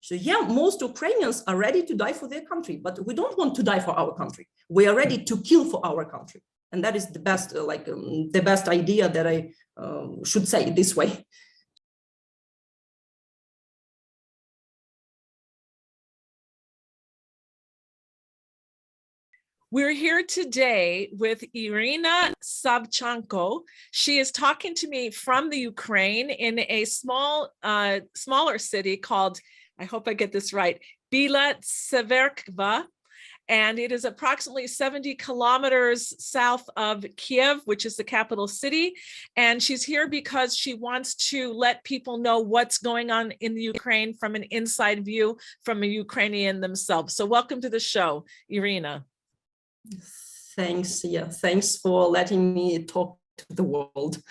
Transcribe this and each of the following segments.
So yeah, most Ukrainians are ready to die for their country, but we don't want to die for our country. We are ready to kill for our country. And that is the best, the best idea that I should say this way. We're here today with Irina Savchenko. She is talking to me from the Ukraine in a smaller city called, I hope I get this right, Bila Tverskva. And it is approximately 70 kilometers south of Kiev, which is the capital city. And she's here because she wants to let people know what's going on in the Ukraine from an inside view from a Ukrainian themselves. So welcome to the show, Irina. Thanks. Yeah, thanks for letting me talk to the world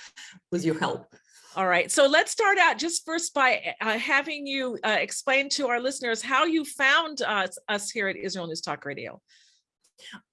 with your help. All right, so let's start out just first by having you explain to our listeners how you found us here at Israel News Talk Radio.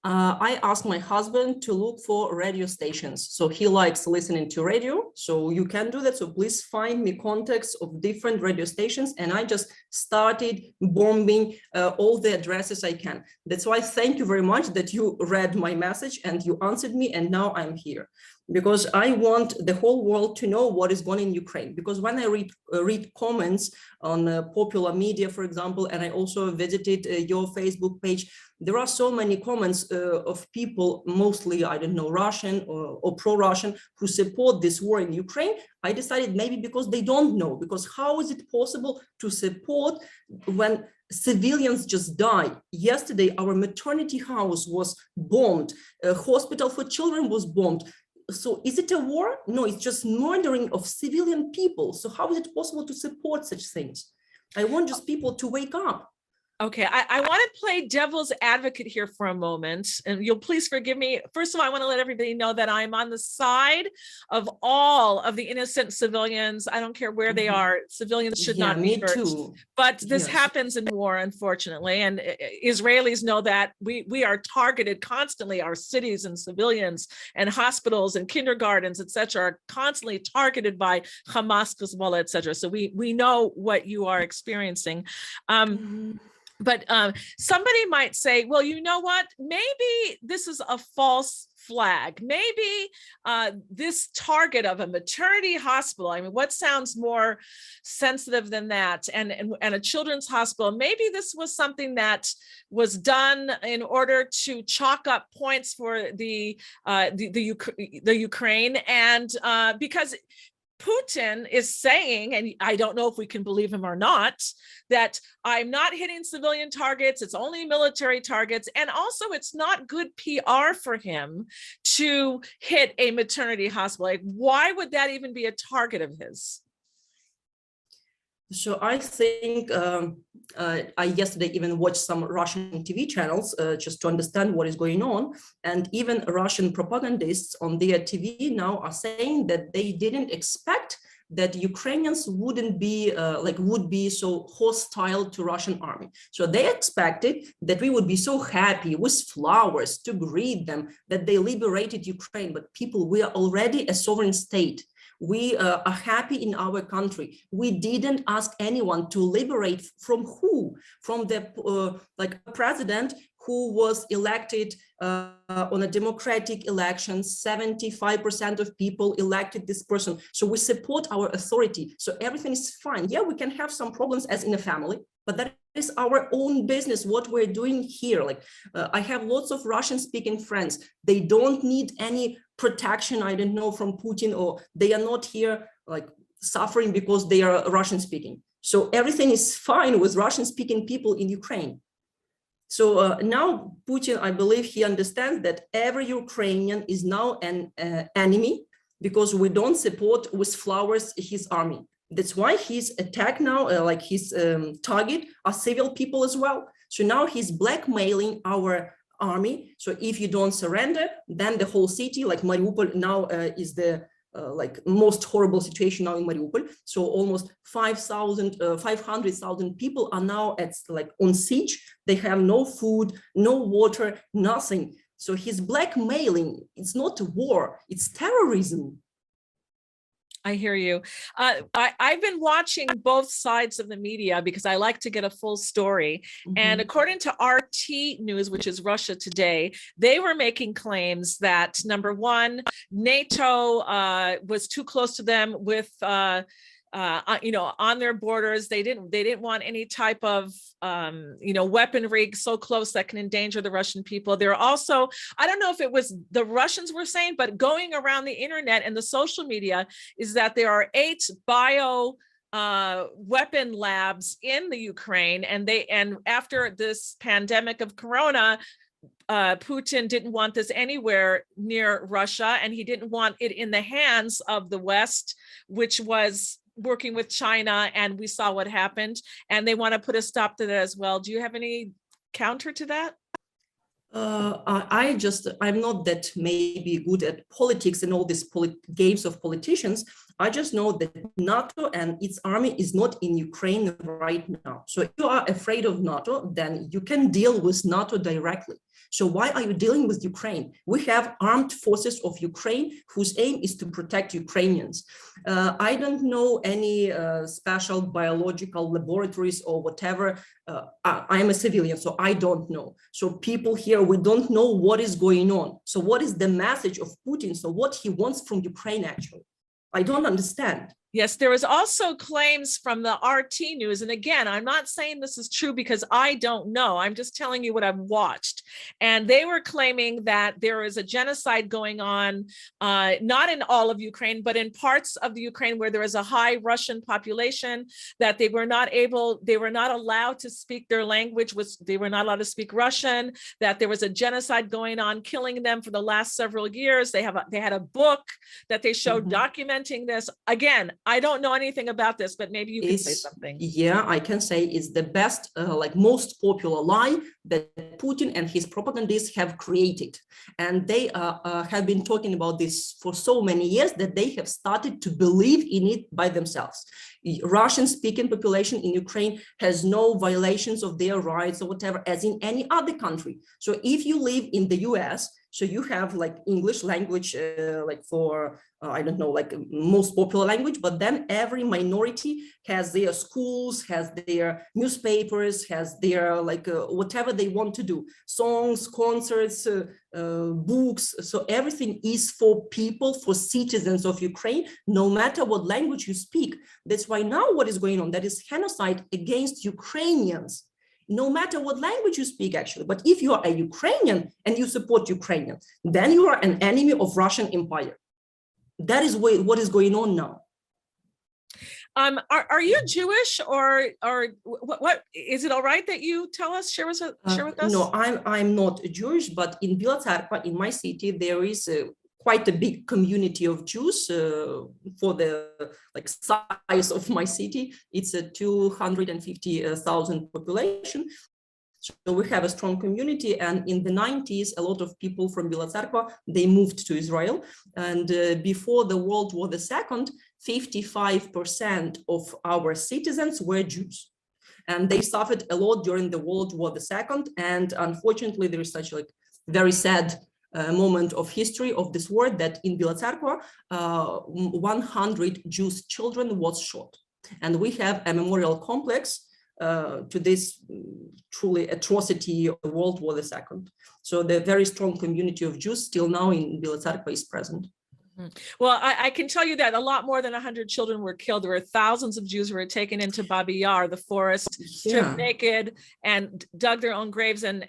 I asked my husband to look for radio stations. So he likes listening to radio. So you can do that. So please find me contacts of different radio stations. And I just started bombing all the addresses I can. That's why thank you very much that you read my message and you answered me. And now I'm here because I want the whole world to know what is going on in Ukraine. Because when I read comments on popular media, for example, and I also visited your Facebook page, there are so many comments of people, mostly, I don't know, Russian or pro-Russian, who support this war in Ukraine. I decided maybe because they don't know, because how is it possible to support when civilians just die? Yesterday, our maternity house was bombed, a hospital for children was bombed. So is it a war? No, it's just murdering of civilian people. So how is it possible to support such things? I want just people to wake up. Okay, I want to play devil's advocate here for a moment, and you'll please forgive me. First of all, I want to let everybody know that I'm on the side of all of the innocent civilians. I don't care where they are. Civilians should not be hurt. Too. But this happens in war, unfortunately, and Israelis know that we are targeted constantly. Our cities and civilians and hospitals and kindergartens, etc., are constantly targeted by Hamas, Hezbollah, etc. So we know what you are experiencing. But somebody might say, well, you know what, maybe this is a false flag. Maybe this target of a maternity hospital, I mean, what sounds more sensitive than that? And a children's hospital, maybe this was something that was done in order to chalk up points for the Ukraine, and because Putin is saying, and I don't know if we can believe him or not, that I'm not hitting civilian targets, it's only military targets, and also it's not good PR for him to hit a maternity hospital. Like, why would that even be a target of his? So I think I yesterday even watched some Russian TV channels just to understand what is going on. And even Russian propagandists on their TV now are saying that they didn't expect that Ukrainians would be so hostile to Russian army. So they expected that we would be so happy with flowers to greet them, that they liberated Ukraine. But people, we are already a sovereign state. We are happy in our country. We didn't ask anyone to liberate from who? From the president who was elected on a democratic election. 75% of people elected this person. So we support our authority. So everything is fine. Yeah, we can have some problems as in a family, but that is our own business, what we're doing here. I have lots of Russian-speaking friends. They don't need any protection, I don't know, from Putin, or they are not here suffering because they are Russian-speaking. So everything is fine with Russian-speaking people in Ukraine. So now Putin, I believe he understands that every Ukrainian is now an enemy because we don't support with flowers his army. That's why his attack now, his target are civil people as well. So now he's blackmailing our army. So if you don't surrender, then the whole city, like Mariupol, now is the most horrible situation now in Mariupol. So almost 500,000 people are now on siege. They have no food, no water, nothing. So he's blackmailing. It's not a war, it's terrorism. I hear you. I've been watching both sides of the media because I like to get a full story. And according to RT News, which is Russia Today, they were making claims that, number one, NATO was too close to them with on their borders. They didn't want any type of weaponry so close that can endanger the Russian people. They're also, I don't know if it was the Russians were saying, but going around the internet and the social media is that there are 8 bio weapon labs in the Ukraine, and after this pandemic of Corona, Putin didn't want this anywhere near Russia, and he didn't want it in the hands of the West, which was working with China, and we saw what happened, and they want to put a stop to that as well. Do you have any counter to that? I'm not that maybe good at politics and all these games of politicians. I just know that NATO and its army is not in Ukraine right now. So if you are afraid of NATO, then you can deal with NATO directly. So why are you dealing with Ukraine? We have armed forces of Ukraine whose aim is to protect Ukrainians. I don't know any special biological laboratories or whatever. I'm a civilian, so I don't know. So people here, we don't know what is going on. So what is the message of Putin? So what he wants from Ukraine, actually? I don't understand. Yes, there was also claims from the RT News. And again, I'm not saying this is true because I don't know. I'm just telling you what I've watched. And they were claiming that there is a genocide going on, not in all of Ukraine, but in parts of the Ukraine where there is a high Russian population, that they were not allowed to speak their language, they were not allowed to speak Russian, that there was a genocide going on, killing them for the last several years. They had a book that they showed documenting this. Again, I don't know anything about this, but maybe you can say something. Yeah, I can say it's the best, most popular lie that Putin and his propagandists have created. And they have been talking about this for so many years that they have started to believe in it by themselves. Russian-speaking population in Ukraine has no violations of their rights or whatever, as in any other country. So if you live in the US, so you have English language, I don't know, most popular language, but then every minority has their schools, has their newspapers, has their whatever they want to do, songs, concerts, books. So everything is for people, for citizens of Ukraine, no matter what language you speak. That's why now what is going on, that is genocide against Ukrainians. No matter what language you speak, actually. But if you are a Ukrainian and you support Ukrainian, then you are an enemy of Russian Empire. That is what is going on now. Are you Jewish, or what is it all right that you share with us? No, I'm not Jewish, but in Bila Tsarkva, in my city, there is quite a big community of Jews for the size of my city. It's a 250,000 population. So we have a strong community, and in the 90s, a lot of people from Bila Tsarkva, they moved to Israel. And before the World War II, 55% of our citizens were Jews. And they suffered a lot during the World War II. And unfortunately, there is such very sad moment of history of this war that in Bila Tsarkva, 100 Jewish children was shot. And we have a memorial complex to this truly atrocity of World War II. So the very strong community of Jews still now in Bila Tsarkva is present. Well, I can tell you that a lot more than 100 children were killed. There were thousands of Jews who were taken into Babi Yar, the forest, stripped naked, and dug their own graves and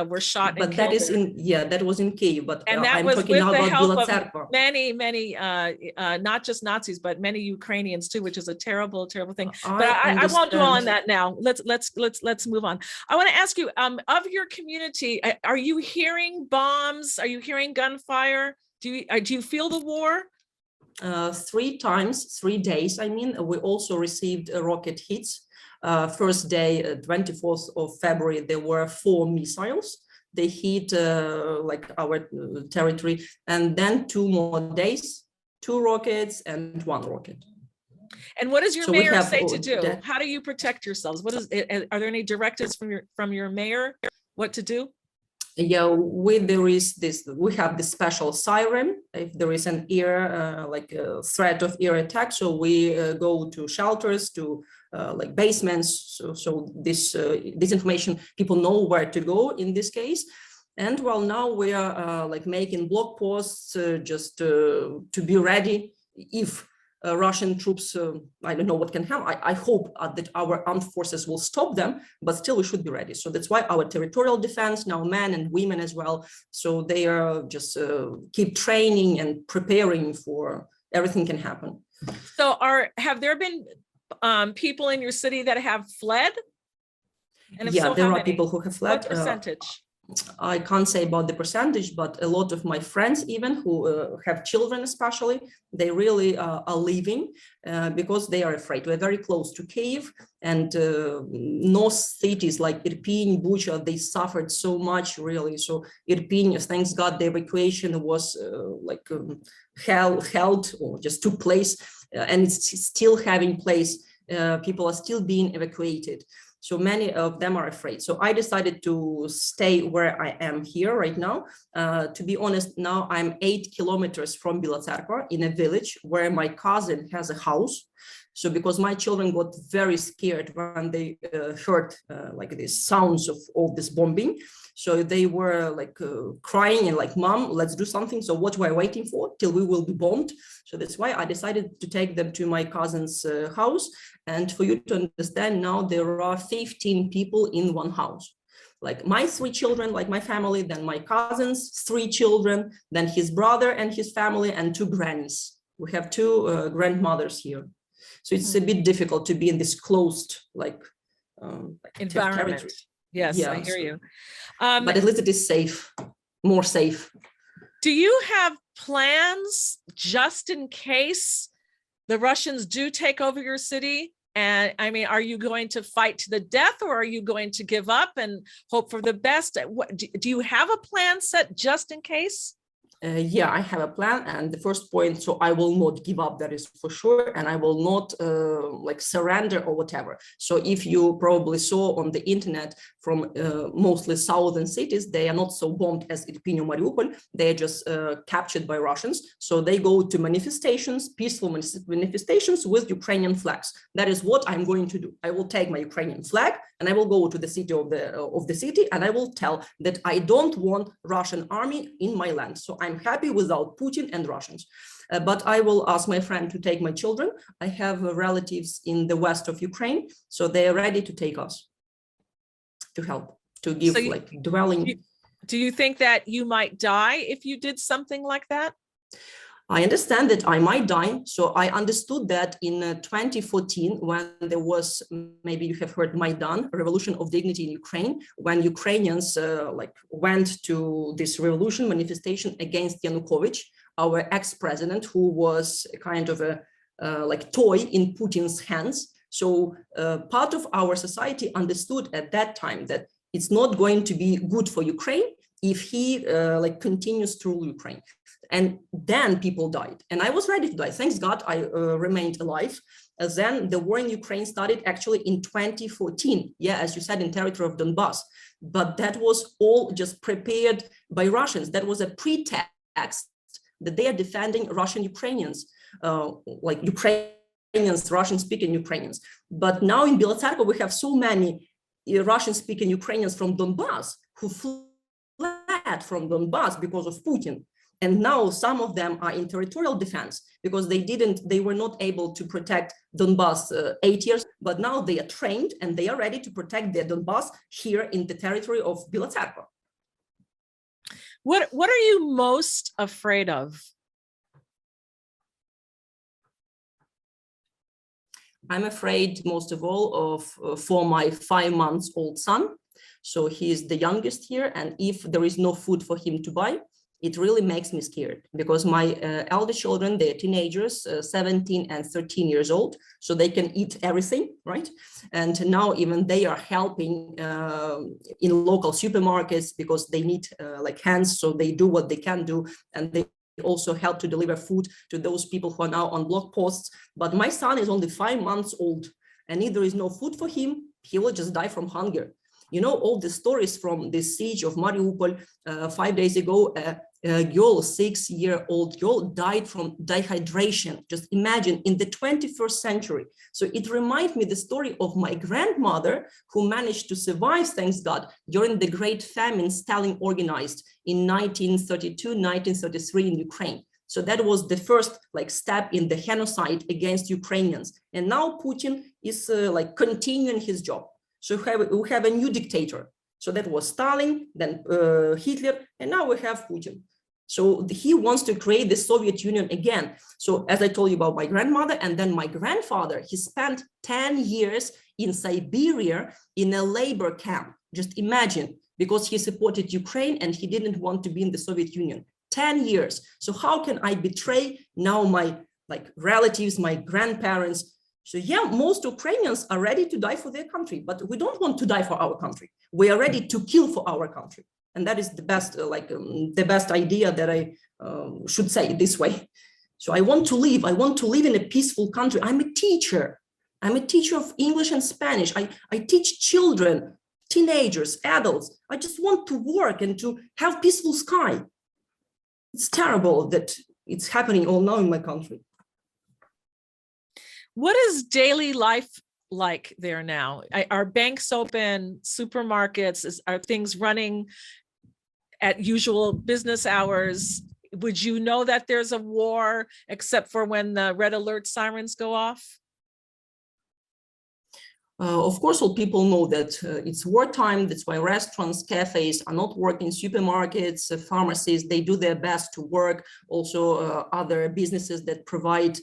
were shot. But that is that was in Kyiv. But and that I'm was talking with now the about help of many, not just Nazis, but many Ukrainians too, which is a terrible, terrible thing. But I won't dwell on that now. Let's move on. I want to ask you, of your community, are you hearing bombs? Are you hearing gunfire? Do you feel the war? 3 days. I mean, we also received rocket hits. First day, 24th of February, there were 4 missiles. They hit our territory, and then 2 more days, 2 rockets and 1 rocket. And what does your mayor say to do? How do you protect yourselves? Are there any directives from your mayor what to do? Yeah, we have this special siren if there is an ear like a threat of ear attack. So we go to shelters, to like basements. So this information, people know where to go in this case. And well, now we are like making blog posts just to be ready if Russian troops, I don't know what can happen. I hope that our armed forces will stop them, but still we should be ready. So that's why our territorial defense, now men and women as well, so they are just keep training and preparing for everything can happen. So have there been people in your city that have fled? And yeah, so there are people who have fled. What percentage? I can't say about the percentage, but a lot of my friends, even who have children especially, they really are leaving because they are afraid. We're very close to Kyiv, and north cities like Irpin, Bucha, they suffered so much really. So Irpin, thanks God, the evacuation was held or just took place, and it's still having place. People are still being evacuated. So many of them are afraid. So I decided to stay where I am here right now. To be honest, now I'm 8 kilometers from Bilatsarkva in a village where my cousin has a house. So because my children got very scared when they heard like these sounds of all this bombing. So they were like crying and like, Mom, let's do something. So what we're waiting for till we will be bombed. So that's why I decided to take them to my cousin's house. And for you to understand, now there are 15 people in one house. Like my 3 children, like my family, then my cousin's 3 children, then his brother and his family, and 2 grannies. We have 2 grandmothers here. So it's a bit difficult to be in this closed environment. Territory. Yes, yeah, I hear you. But at least it is safe, more safe. Do you have plans just in case the Russians do take over your city? And I mean, are you going to fight to the death, or are you going to give up and hope for the best? Do you have a plan set just in case? Yeah, I have a plan, and the first point, so I will not give up, that is for sure, and I will not like surrender or whatever. So if you probably saw on the internet from mostly southern cities, they are not so bombed as Irpin or Mariupol, they are just captured by Russians. So they go to manifestations, peaceful manifestations with Ukrainian flags. That is what I'm going to do. I will take my Ukrainian flag and I will go to the city of the city, and I will tell that I don't want Russian army in my land. So I'm happy without Putin and Russians. But I will ask my friend to take my children. I have relatives in the west of Ukraine, so they are ready to take us to help, to give dwelling. Do you think that you might die if you did something like that? I understand that I might die. So I understood that in 2014, when there was, maybe you have heard Maidan, Revolution of Dignity in Ukraine, when Ukrainians went to this revolution manifestation against Yanukovych, our ex-president, who was kind of a toy in Putin's hands. So part of our society understood at that time that it's not going to be good for Ukraine if he continues to rule Ukraine. And then people died, and I was ready to die. Thanks God, I remained alive. Then the war in Ukraine started actually in 2014. Yeah, as you said, in territory of Donbass. But that was all just prepared by Russians. That was a pretext that they are defending Russian Ukrainians, Ukrainians, Russian-speaking Ukrainians. But now in Bilatsarkva, we have so many Russian-speaking Ukrainians from Donbass who fled from Donbass because of Putin. And now some of them are in territorial defense because they were not able to protect Donbass 8 years, but now they are trained and they are ready to protect their Donbass here in the territory of Bilatsarkva. What are you most afraid of? I'm afraid most of all for my 5-month-old son. So he is the youngest here, and if there is no food for him to buy, it really makes me scared because my elder children, they're teenagers, 17 and 13 years old, so they can eat everything, right? And now even they are helping in local supermarkets because they need hands, so they do what they can do, and they also help to deliver food to those people who are now on block posts. But my son is only 5 months old, and if there is no food for him, he will just die from hunger. You know, all the stories from the siege of Mariupol 5 days ago, a girl, 6-year-old girl, died from dehydration. Just imagine, in the 21st century. So it reminds me the story of my grandmother, who managed to survive, thanks God, during the great famine Stalin organized in 1932, 1933 in Ukraine. So that was the first step in the genocide against Ukrainians. And now Putin is continuing his job. So we have a new dictator. So that was Stalin, then Hitler, and now we have Putin. So he wants to create the Soviet Union again. So as I told you about my grandmother, and then my grandfather, he spent 10 years in Siberia in a labor camp. Just imagine, because he supported Ukraine and he didn't want to be in the Soviet Union. 10 years. So how can I betray now my relatives, my grandparents? So yeah, most Ukrainians are ready to die for their country, but we don't want to die for our country. We are ready to kill for our country. And that is the best, the best idea that I should say it this way. So I want to live. I want to live in a peaceful country. I'm a teacher. I'm a teacher of English and Spanish. I teach children, teenagers, adults. I just want to work and to have peaceful sky. It's terrible that it's happening all now in my country. What is daily life like there now? Are banks open, supermarkets, are things running at usual business hours? Would you know that there's a war except for when the red alert sirens go off? Of course, all people know that it's wartime. That's why restaurants, cafes are not working, supermarkets, pharmacies, they do their best to work. Also, other businesses that provide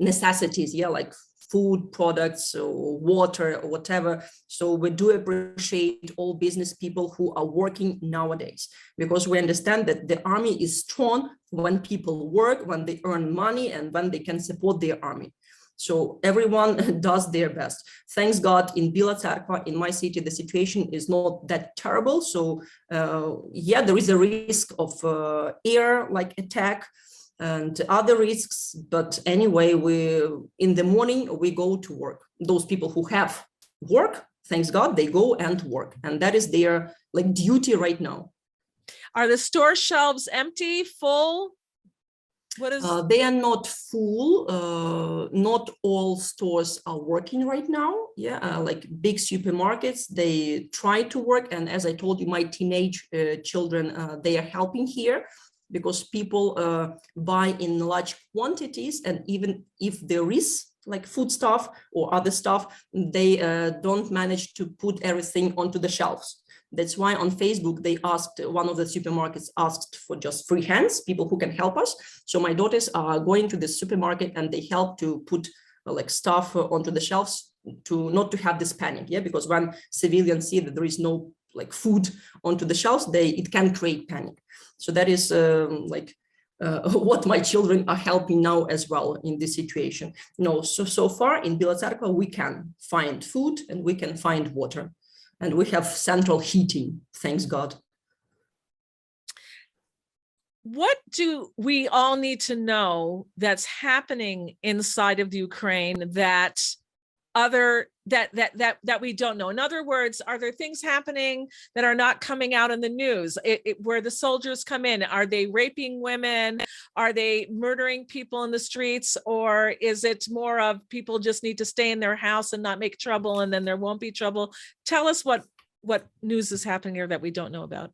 necessities, like food products or water or whatever. So we do appreciate all business people who are working nowadays, because we understand that the army is strong when people work, when they earn money, and when they can support their army. So everyone does their best. Thanks God, in Bila Tserkva, in my city, the situation is not that terrible. So yeah, there is a risk of air attack and other risks. But anyway, in the morning, we go to work. Those people who have work, thanks God, they go and work. And that is their duty right now. Are the store shelves empty, full? What is? They are not full. Not all stores are working right now. Yeah, big supermarkets, they try to work. And as I told you, my teenage children, they are helping here, because people buy in large quantities. And even if there is food stuff or other stuff, they don't manage to put everything onto the shelves. That's why on Facebook, they asked, one of the supermarkets asked for just free hands, people who can help us. So my daughters are going to the supermarket and they help to put stuff onto the shelves, to not to have this panic. Yeah, because when civilians see that there is no food onto the shelves, it can create panic. So that is what my children are helping now as well in this situation. So far in Bila Tserkva, we can find food and we can find water. And we have central heating, thanks God. What do we all need to know that's happening inside of the Ukraine that we don't know? In other words, are there things happening that are not coming out in the news? Where the soldiers come in, are they raping women? Are they murdering people in the streets? Or is it more of people just need to stay in their house and not make trouble, and then there won't be trouble? Tell us what news is happening here that we don't know about.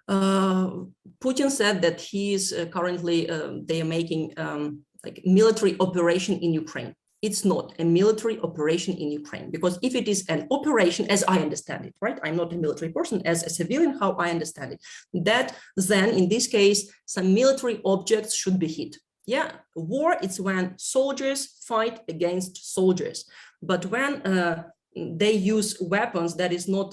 Putin said that he is currently, they are making military operation in Ukraine. It's not a military operation in Ukraine, because if it is an operation, as I understand it, right? I'm not a military person, as a civilian, how I understand it, that then in this case, some military objects should be hit. Yeah, war, it's when soldiers fight against soldiers. But when they use weapons that is not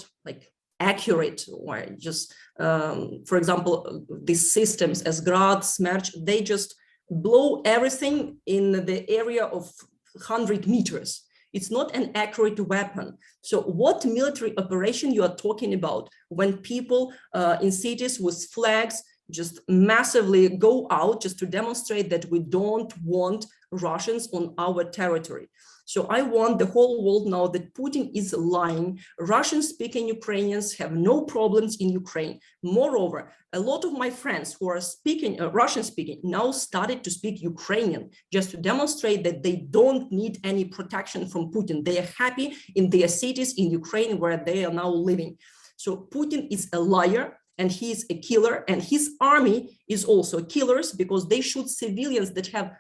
accurate, or just, for example, these systems as Grad, Smerch, they just blow everything in the area of 100 meters. It's not an accurate weapon. So what military operation you are talking about when people in cities with flags just massively go out just to demonstrate that we don't want Russians on our territory. So I want the whole world now that Putin is lying. Russian-speaking Ukrainians have no problems in Ukraine. Moreover, a lot of my friends who are speaking Russian-speaking now started to speak Ukrainian just to demonstrate that they don't need any protection from Putin. They are happy in their cities in Ukraine where they are now living. So Putin is a liar and he is a killer, and his army is also killers because they shoot civilians that have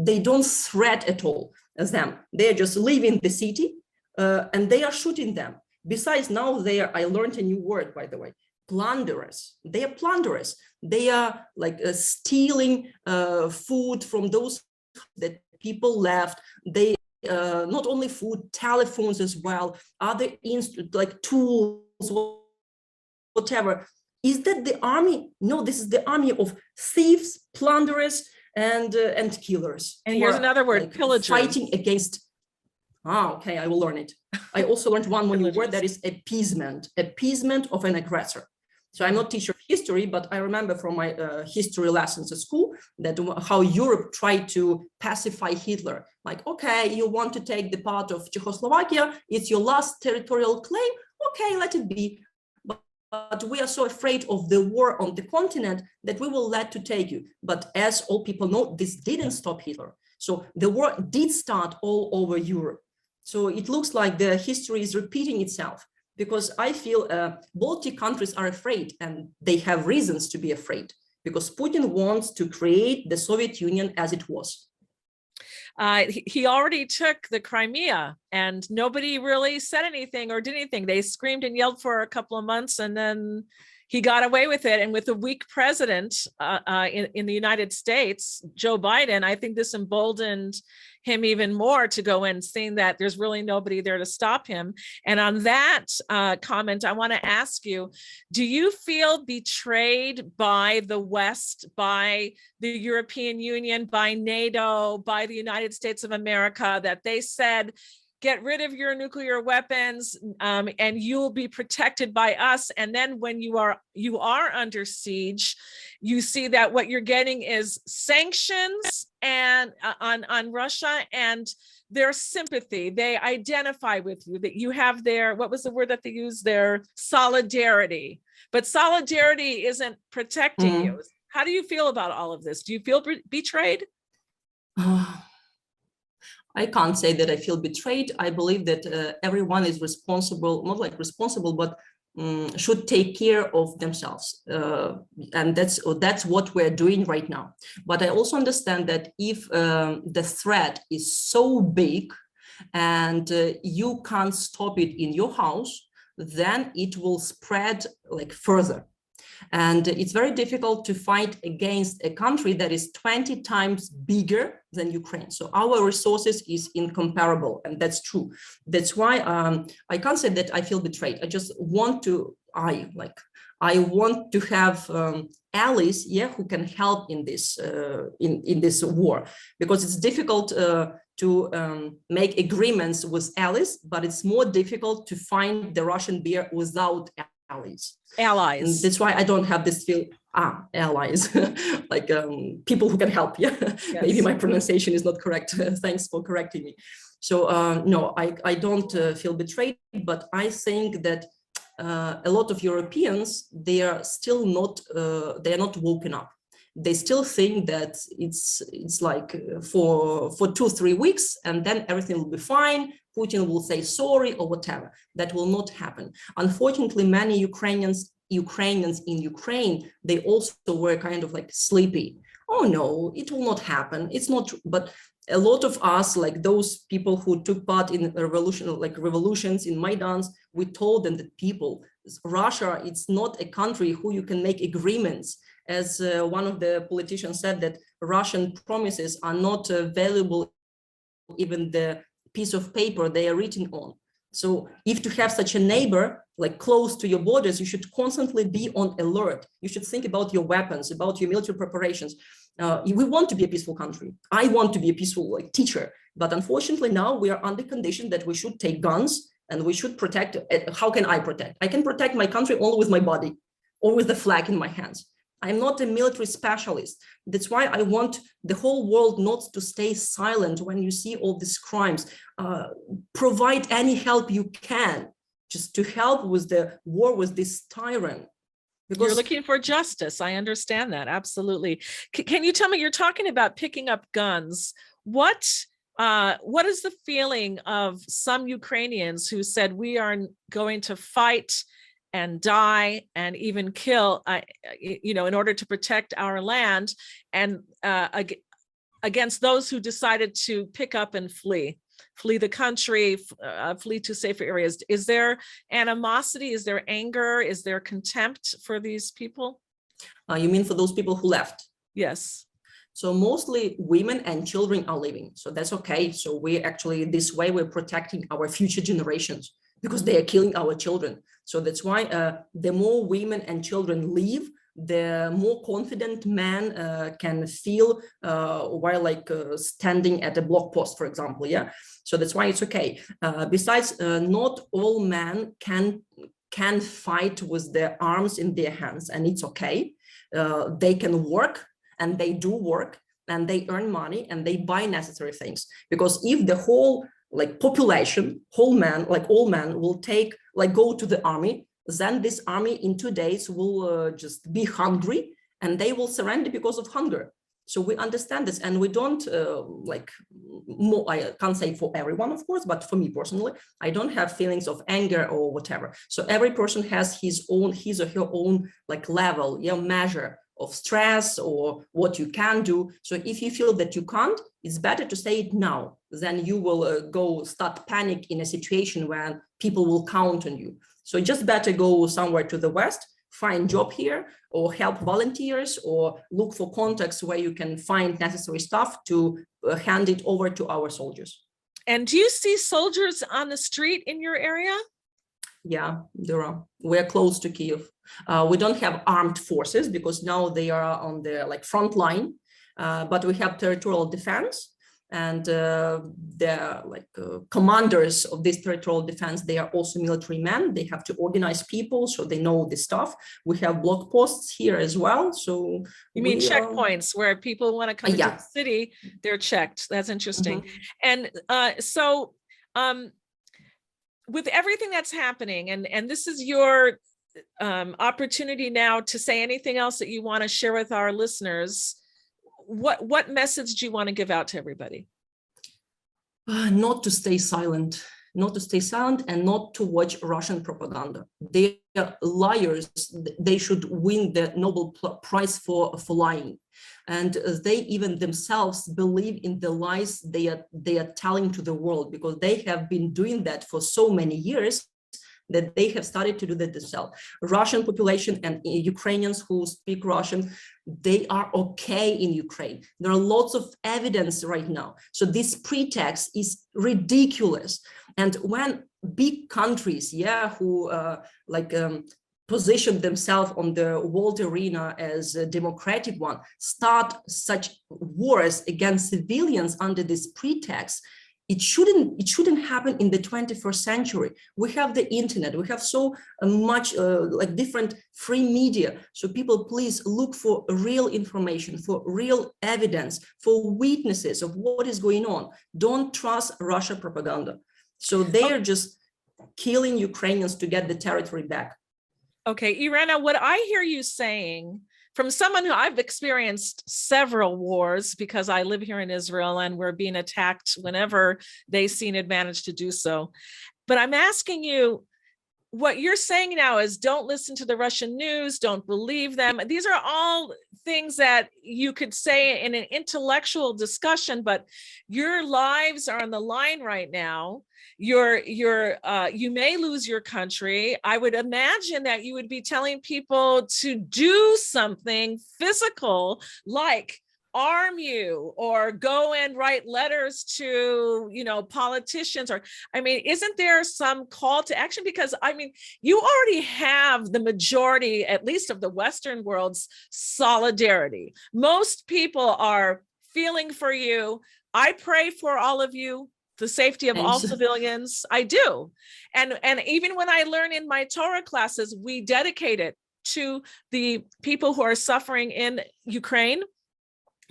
they don't threat at all as them. They are just leaving the city and they are shooting them. Besides, now they are, I learned a new word, by the way, plunderers. They are plunderers. They are like stealing food from those that people left. They not only food, telephones as well, other like tools, whatever. Is that the army? No, this is the army of thieves, plunderers, and killers. And here's another word, like, pillagers. Fighting against. Ah, okay, I will learn it. I also learned one more new word, that is appeasement. Appeasement of an aggressor. So I'm not teacher of history, but I remember from my history lessons at school that how Europe tried to pacify Hitler. Like, okay, you want to take the part of Czechoslovakia, it's your last territorial claim, okay, let it be. But we are so afraid of the war on the continent that we will let to take you. But as all people know, this didn't stop Hitler. So the war did start all over Europe. So it looks like the history is repeating itself, because I feel Baltic countries are afraid, and they have reasons to be afraid, because Putin wants to create the Soviet Union as it was. He already took the Crimea and nobody really said anything or did anything. They screamed and yelled for a couple of months and then he got away with it. And with a weak president in the United States, Joe Biden, I think this emboldened him even more to go in, seeing that there's really nobody there to stop him. And on that comment, I want to ask you, do you feel betrayed by the West, by the European Union, by NATO, by the United States of America, that they said, get rid of your nuclear weapons and you'll be protected by us? And then when you are under siege, you see that what you're getting is sanctions and on Russia and their sympathy. They identify with you, that you have their, what was the word that they used, their solidarity. But solidarity isn't protecting you. How do you feel about all of this? Do you feel betrayed? I can't say that I feel betrayed. I believe that everyone is responsible, not like responsible, but should take care of themselves. And that's what we're doing right now. But I also understand that if the threat is so big and you can't stop it in your house, then it will spread like further. And it's very difficult to fight against a country that is 20 times bigger than Ukraine. So our resources is incomparable, and that's true. That's why I can't say that I feel betrayed. I just want to, I want to have allies, who can help in this in this war, because it's difficult to make agreements with allies, but it's more difficult to find the Russian bear without allies. And that's why I don't have this feel, allies, like people who can help. Yeah, yes. Maybe my pronunciation is not correct. Thanks for correcting me. So no, I don't feel betrayed, but I think that a lot of Europeans, they are still not, they are not woken up. They still think that it's like for 2-3 weeks and then everything will be fine. Putin will say sorry or whatever. That will not happen. Unfortunately, many Ukrainians in Ukraine, they also were kind of like sleepy. Oh no, it will not happen. It's not, but a lot of us, like those people who took part in revolutions in Maidans, we told them that Russia, it's not a country who you can make agreements. As one of the politicians said, that Russian promises are not valuable, even the piece of paper they are written on. So if to have such a neighbor like close to your borders, you should constantly be on alert. You should think about your weapons, about your military preparations. We want to be a peaceful country. I want to be a peaceful teacher, but unfortunately now we are under condition that we should take guns and we should protect. How can I protect? I can protect my country only with my body or with the flag in my hands. I'm not a military specialist. That's why I want the whole world not to stay silent when you see all these crimes. Provide any help you can, just to help with the war with this tyrant. Because you're looking for justice. I understand that. Absolutely. Can you tell me, you're talking about picking up guns. What is the feeling of some Ukrainians who said we are going to fight and die and even kill, in order to protect our land, and against those who decided to pick up and flee the country, flee to safer areas? Is there animosity? Is there anger? Is there contempt for these people? You mean for those people who left? Yes. So mostly women and children are leaving. So that's okay. So we actually, this way, we're protecting our future generations, because they are killing our children. So that's why the more women and children leave, the more confident man can feel while standing at a block post, for example. Yeah. So that's why it's okay. Besides, not all men can fight with their arms in their hands, and it's okay. They can work, and they do work, and they earn money, and they buy necessary things. Because if the whole population, all men will go to the army, then this army in 2 days will just be hungry, and they will surrender because of hunger. So we understand this, and we don't I can't say for everyone, of course, but for me personally, I don't have feelings of anger or whatever. So every person has his or her own level, measure of stress or what you can do. So if you feel that you can't, it's better to say it now. Then you will go start panic in a situation when people will count on you. So just better go somewhere to the West, find job here, or help volunteers, or look for contacts where you can find necessary stuff to hand it over to our soldiers. And do you see soldiers on the street in your area? Yeah, there are. We're close to Kiev. We don't have armed forces because now they are on the front line, but we have territorial defense, and the commanders of this territorial defense, they are also military men. They have to organize people, so they know this stuff. We have block posts here as well. So you mean checkpoints where people want to come into the city, they're checked. That's interesting. And so with everything that's happening, and this is your opportunity now to say anything else that you want to share with our listeners. What message do you want to give out to everybody? Not to stay silent, and not to watch Russian propaganda. They are liars. They should win the Nobel Prize for lying. And they even themselves believe in the lies they are telling to the world, because they have been doing that for so many years that they have started to do that themselves. Russian population and Ukrainians who speak Russian, they are okay in Ukraine. There are lots of evidence right now. So this pretext is ridiculous. And when big countries, who position themselves on the world arena as a democratic one, start such wars against civilians under this pretext, it shouldn't happen in the 21st century. We have the internet, we have so much different free media. So people, please look for real information, for real evidence, for witnesses of what is going on. Don't trust Russia propaganda. So they are just killing Ukrainians to get the territory back. Okay, Irena, what I hear you saying, from someone who I've experienced several wars, because I live here in Israel and we're being attacked whenever they see an advantage to do so. But I'm asking you, what you're saying now is don't listen to the Russian news, don't believe them. These are all things that you could say in an intellectual discussion, but your lives are on the line right now. You may lose your country. I would imagine that you would be telling people to do something physical, like arm you or go and write letters to, politicians, or, isn't there some call to action? Because, you already have the majority, at least of the Western world's solidarity. Most people are feeling for you. I pray for all of you, the safety of all civilians. I do. And even when I learn in my Torah classes, we dedicate it to the people who are suffering in Ukraine.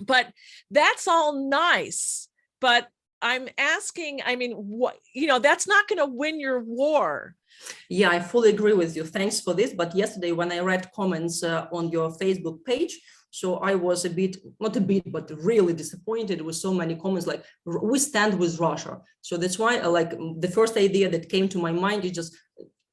But that's all nice. But I'm asking, I mean, what, that's not going to win your war. Yeah, I fully agree with you. Thanks for this. But yesterday, when I read comments on your Facebook page, so I was not a bit, but really disappointed with so many comments like, we stand with Russia. So that's why like the first idea that came to my mind is just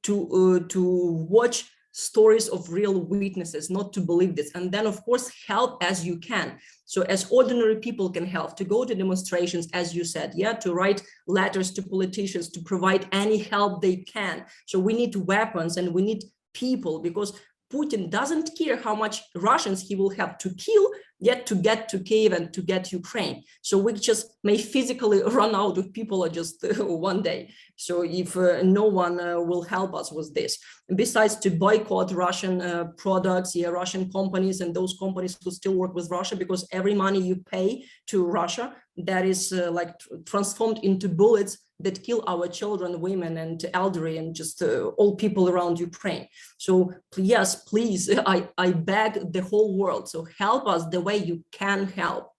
to watch stories of real witnesses, not to believe this. And then, of course, help as you can. So as ordinary people can help, to go to demonstrations, as you said, yeah, to write letters to politicians, to provide any help they can. So we need weapons and we need people, because Putin doesn't care how much Russians he will have to kill yet to get to Kiev and to get Ukraine. So we just may physically run out of people just one day. So if no one will help us with this, and besides to boycott Russian products, yeah, Russian companies and those companies who still work with Russia, because every money you pay to Russia, that is like transformed into bullets that kill our children, women, and elderly, and just all people around Ukraine. So yes, please, I beg the whole world, so help us the way you can help,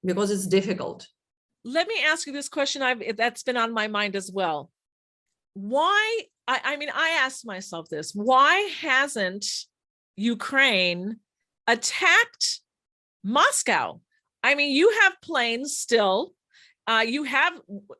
because it's difficult. Let me ask you this question that's been on my mind as well. Why, I mean, I asked myself this, why hasn't Ukraine attacked Moscow? I mean, you have planes still. You have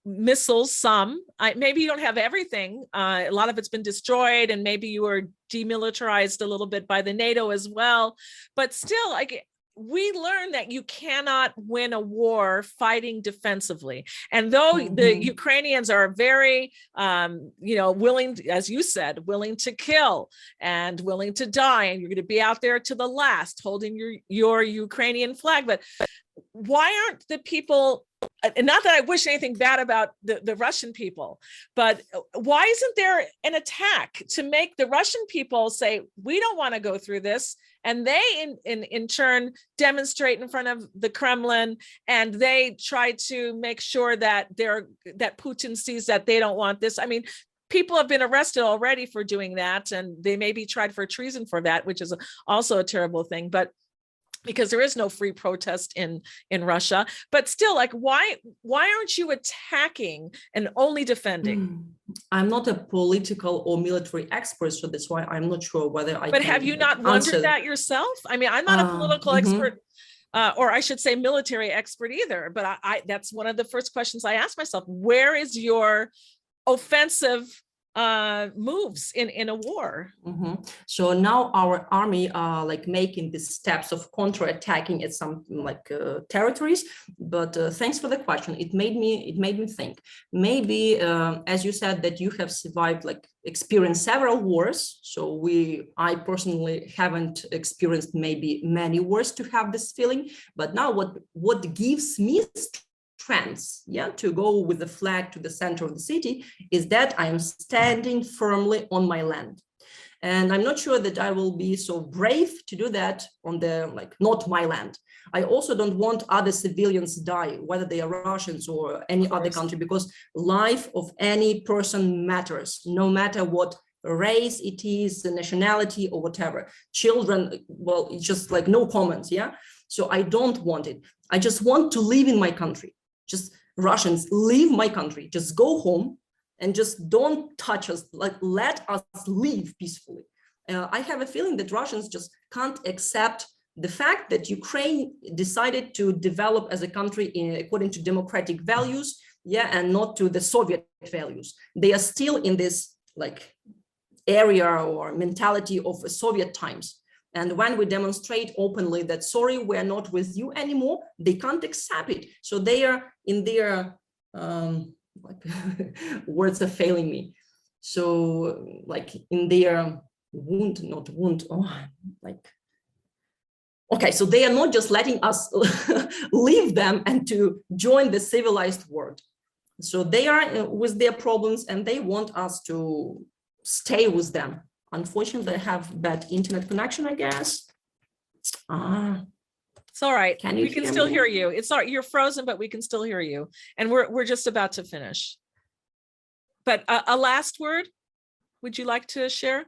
missiles, some, maybe you don't have everything. A lot of it's been destroyed, and maybe you were demilitarized a little bit by the NATO as well. But still, like, we learned that you cannot win a war fighting defensively. And though the Ukrainians are very, willing, as you said, willing to kill and willing to die, and you're going to be out there to the last holding your Ukrainian flag. But why aren't the people, and not that I wish anything bad about the Russian people, but why isn't there an attack to make the Russian people say, we don't want to go through this? And they in turn demonstrate in front of the Kremlin, and they try to make sure that Putin sees that they don't want this. I mean, people have been arrested already for doing that, and they may be tried for treason for that, which is also a terrible thing. But because there is no free protest in Russia, but still, like, why aren't you attacking and only defending? I'm not a political or military expert, so that's why I'm not sure whether I. But have you not wondered that yourself? I mean, I'm not a political expert, or I should say military expert either. But I that's one of the first questions I ask myself: where is your offensive moves in a war? So now our army are like making these steps of counter-attacking at some territories. But thanks for the question. It made me think. Maybe as you said that you have survived, like experienced several wars. So I personally haven't experienced maybe many wars to have this feeling. But now what gives me strength, to go with the flag to the center of the city, is that I am standing firmly on my land. And I'm not sure that I will be so brave to do that on not my land. I also don't want other civilians die, whether they are Russians or any other country, because life of any person matters, no matter what race it is, the nationality or whatever. Children, well, it's just like no comments, So I don't want it. I just want to live in my country. Just Russians, leave my country, just go home and just don't touch us, like let us live peacefully. I have a feeling that Russians just can't accept the fact that Ukraine decided to develop as a country according to democratic values, and not to the Soviet values. They are still in this like area or mentality of Soviet times. And when we demonstrate openly that, sorry, we're not with you anymore, they can't accept it. So they are in their, words are failing me. So like in their okay, so they are not just letting us leave them and to join the civilized world. So they are with their problems and they want us to stay with them. Unfortunately, I have bad internet connection, I guess. It's all right. We can still hear you. It's all right. You're frozen, but we can still hear you. And we're just about to finish. But a last word, would you like to share?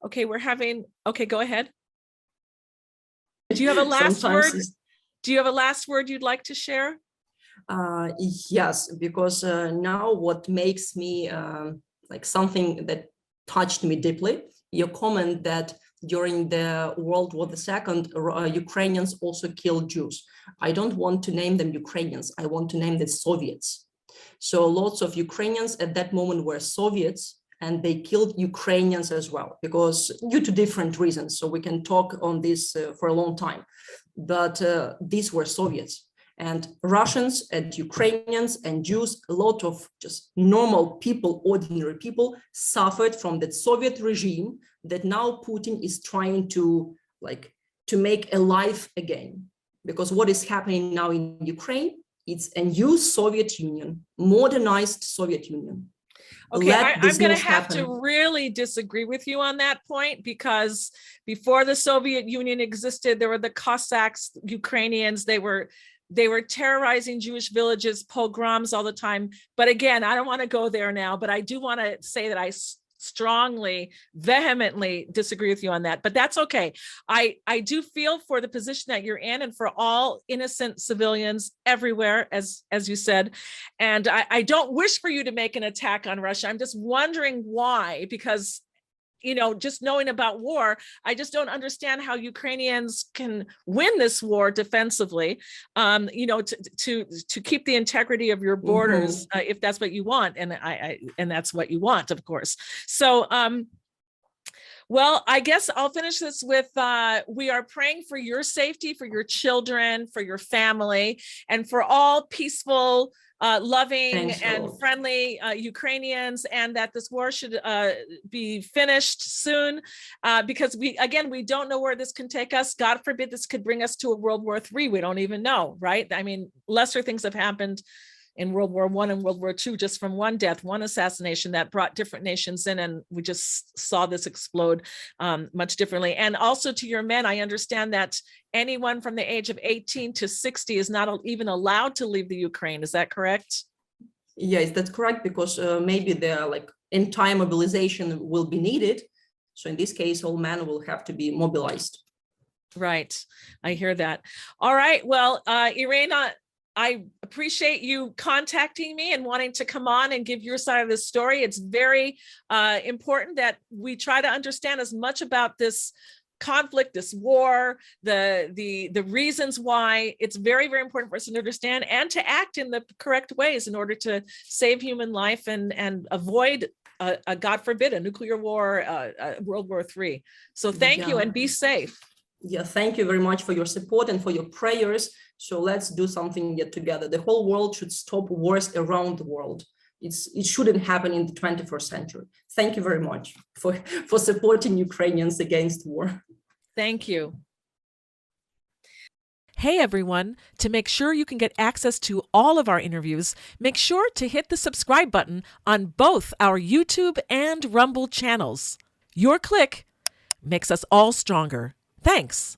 Okay, okay, go ahead. Do you have a last word? Do you have a last word you'd like to share? Yes, because now what makes me like something that touched me deeply, your comment that during the World War II, Ukrainians also killed Jews. I don't want to name them Ukrainians. I want to name them Soviets. So lots of Ukrainians at that moment were Soviets, and they killed Ukrainians as well, because due to different reasons. So we can talk on this for a long time, but these were Soviets. And Russians and Ukrainians and Jews, a lot of just normal people, ordinary people, suffered from that Soviet regime that now Putin is trying to make alive again. Because what is happening now in Ukraine, it's a new Soviet Union, modernized Soviet Union. Okay, I'm going to have to really disagree with you on that point, because before the Soviet Union existed, there were the Cossacks, Ukrainians. They were terrorizing Jewish villages, pogroms all the time. But again, I don't want to go there now, but I do want to say that I strongly, vehemently disagree with you on that, but that's okay. I do feel for the position that you're in and for all innocent civilians everywhere, as you said. And I don't wish for you to make an attack on Russia. I'm just wondering why, because just knowing about war, I just don't understand how Ukrainians can win this war defensively, to keep the integrity of your borders, if that's what you want. And that's what you want, of course. So, well, I guess I'll finish this with, we are praying for your safety, for your children, for your family, and for all peaceful, loving and friendly Ukrainians, and that this war should be finished soon, because we don't know where this can take us. God forbid this could bring us to a World War III. We don't even know, right? I mean, lesser things have happened in World War I and World War II, just from one death, one assassination that brought different nations in, and we just saw this explode much differently. And also to your men, I understand that anyone from the age of 18 to 60 is not even allowed to leave the Ukraine. Is that correct? Yes, that's correct, because maybe the entire mobilization will be needed. So in this case, all men will have to be mobilized. Right. I hear that. All right. Well, Irina, I appreciate you contacting me and wanting to come on and give your side of the story. It's very important that we try to understand as much about this conflict, this war, the reasons why. It's very, very important for us to understand and to act in the correct ways in order to save human life and avoid, God forbid, a nuclear war, World War III. So thank you, and be safe. Yeah, thank you very much for your support and for your prayers. So let's do something yet together. The whole world should stop wars around the world. It shouldn't happen in the 21st century. Thank you very much for supporting Ukrainians against war. Thank you. Hey everyone, to make sure you can get access to all of our interviews, make sure to hit the subscribe button on both our YouTube and Rumble channels. Your click makes us all stronger. Thanks.